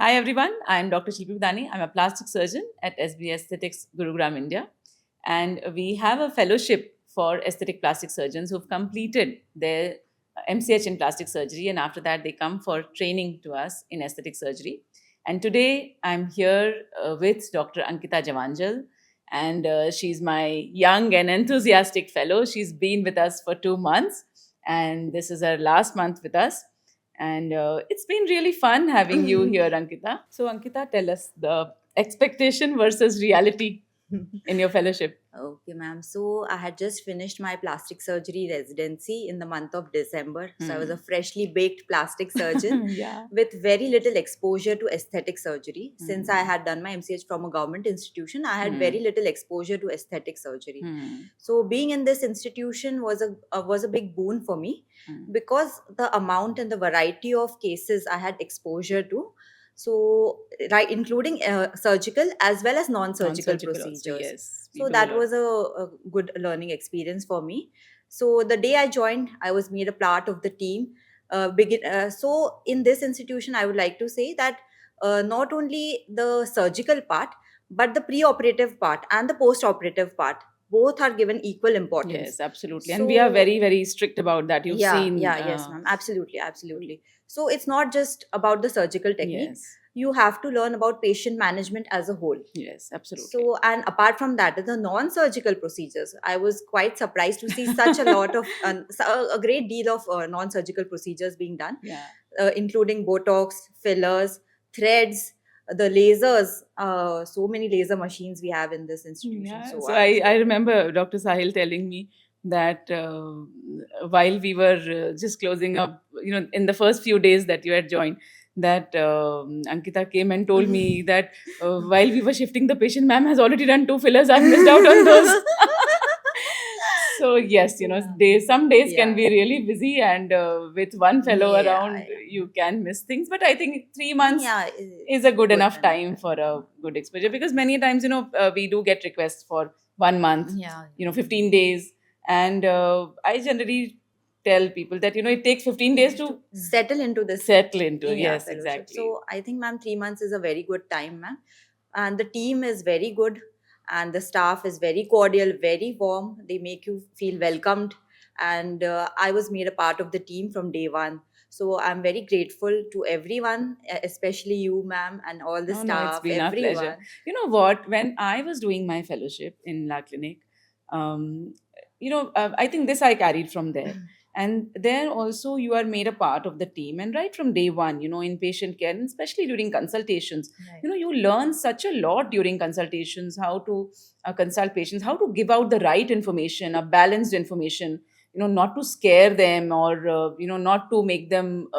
Hi everyone, I am Dr. Shilpi Vidani. I'm a plastic surgeon at SB Aesthetics, Gurugram, India. And we have a fellowship for aesthetic plastic surgeons who've completed their MCH in plastic surgery. And after that, they come for training to us in aesthetic surgery. And today I'm here with Dr. Ankita Javanjal. And she's my young and enthusiastic fellow. She's been with us for 2 months. And this is her last month with us. And it's been really fun having you here, Ankita. So, Ankita, tell us the expectation versus reality in your fellowship. Okay, ma'am. So I had just finished my plastic surgery residency in the month of December. So I was a freshly baked plastic surgeon Yeah. with very little exposure to aesthetic surgery. Since I Hmm. had done my MCH from a government institution, I had Hmm. very little exposure to aesthetic surgery. Hmm. So being in this institution was a big boon for me Hmm. because the amount and the variety of cases I had exposure to. So right, including surgical as well as non-surgical Non-surgical also, procedures. yes. We So do a that lot. was a good learning experience for me. So the day I joined, I was made a part of the team. So in this institution, I would like to say that not only the surgical part, but the pre-operative part and the post-operative part, both are given equal importance. Yes, absolutely. And we are So very, very strict about that. You've seen. yes, ma'am. Absolutely, absolutely. So it's not just about the surgical technique. Yes, You have to learn about patient management as a whole. yes, absolutely. So, and apart from that, the non-surgical procedures, I was quite surprised to see such a lot of, a great deal of non-surgical procedures being done, Yeah. including Botox, fillers, threads, the lasers. So many laser machines we have in this institution. Yeah, So, so I remember Dr. Sahil telling me that while we were just closing up, in the first few days that you had joined, that Ankita came and told me that while we were shifting the patient, ma'am has already done 2 fillers. I've missed out on those. So yes, yeah, some days can yeah, be really busy, and with one fellow yeah, around, you can miss things. But I think 3 months yeah, is a good good enough enough time time. for a good exposure, because many times we do get requests for 1 month, Yeah, 15 days, and I generally tell people that it takes 15 days to settle into this settle into. yeah Yes, fellowship. exactly. So I think, ma'am, 3 months is a very good time, ma'am, and the team is very good, and the staff is very cordial, very warm. They make you feel welcomed, and I was made a part of the team from day one. So I'm very grateful to everyone, especially you, ma'am, and all the No, no, it's staff, been our pleasure. everyone. You know what? When I was doing my fellowship in La Clinique, um, I think this I carried from there. And there also, you are made a part of the team. And right from day one, in patient care, and especially during consultations, Right. you learn such a lot during consultations, how to consult patients, how to give out the right information, a balanced information, not to scare them, or, not to make them,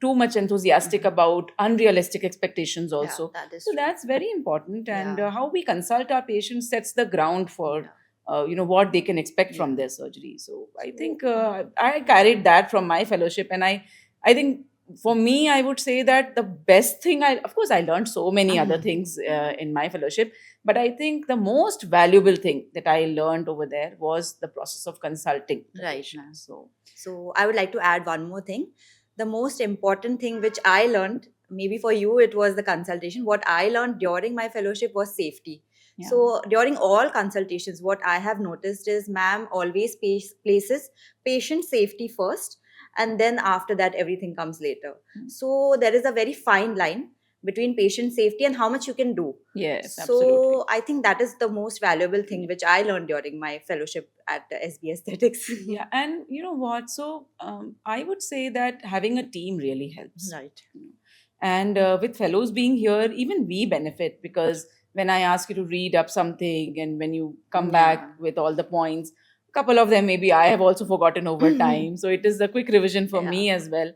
too much enthusiastic about unrealistic expectations Yeah, also. that is So true. that's very important, and Yeah, how we consult our patients sets the ground for yeah, what they can expect from yeah. their surgery. So I So think I carried that from my fellowship, and I think for me, I would say that the best thing, of course, I learned so many other things in my fellowship, but I think the most valuable thing that I learned over there was the process of consulting the right, patient. ma'am. So So I would like to add one more thing. The most important thing which I learned, maybe for you it was the consultation. What I learned during my fellowship was safety. yeah. So during all consultations, what I have noticed is ma'am always places patient safety first, and then after that everything comes later. Mm. So there is a very fine line between patient safety and how much you can do. Yes, absolutely. So I think that is the most valuable thing which I learned during my fellowship at SB Aesthetics. Yeah, and you know what? So I would say that having a team really helps. Right. And with fellows being here, even we benefit, because when I ask you to read up something and when you come Yeah. back with all the points, a couple of them maybe I have also forgotten over time. So it is a quick revision for Yeah. me as well.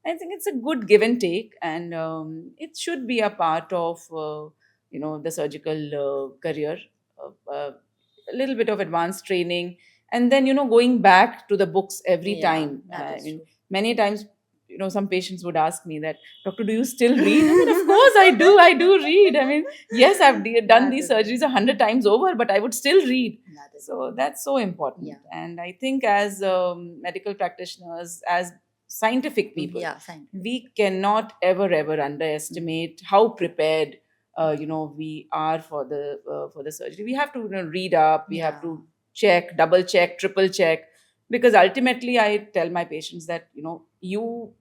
I think it's a good give and take, and it should be a part of the surgical career. A little bit of advanced training, and then going back to the books every Yeah, time. that I is mean, true. many times, some patients would ask me that, doctor, do you still read? I mean, of course I do read. I mean, yes, I've done That these is surgeries 100 times over, but I would still read. that is So that's so important. yeah. And I think as medical practitioners, as scientific people. Yeah, scientific. We cannot ever underestimate how prepared we are for the surgery. We have to read up, we have Yeah. to check, double check, triple check, because ultimately I tell my patients that you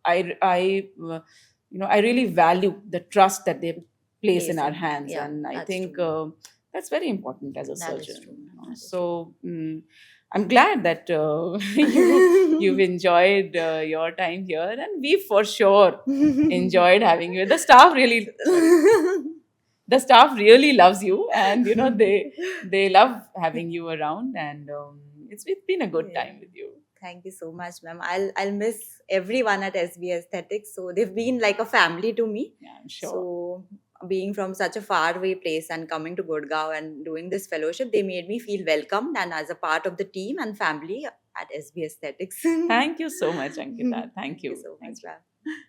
I I really value the trust that they place in our hands, Yeah, and I that's think true. that's very important as a That is surgeon. true. you know. That is So I'm glad that you've enjoyed your time here, and we for sure enjoyed having you. The staff really loves you, and they love having you around, and it's been a good time Yeah. with you. Thank you so much, ma'am. I'll miss everyone at SB Aesthetics. So they've been like a family to me. Yeah, I'm sure. So being from such a far away place and coming to Gurgaon and doing this fellowship, they made me feel welcomed and as a part of the team and family at SB Aesthetics. Thank you so much, Ankita. Thank Thank you you. so Thank much, you. ma'am.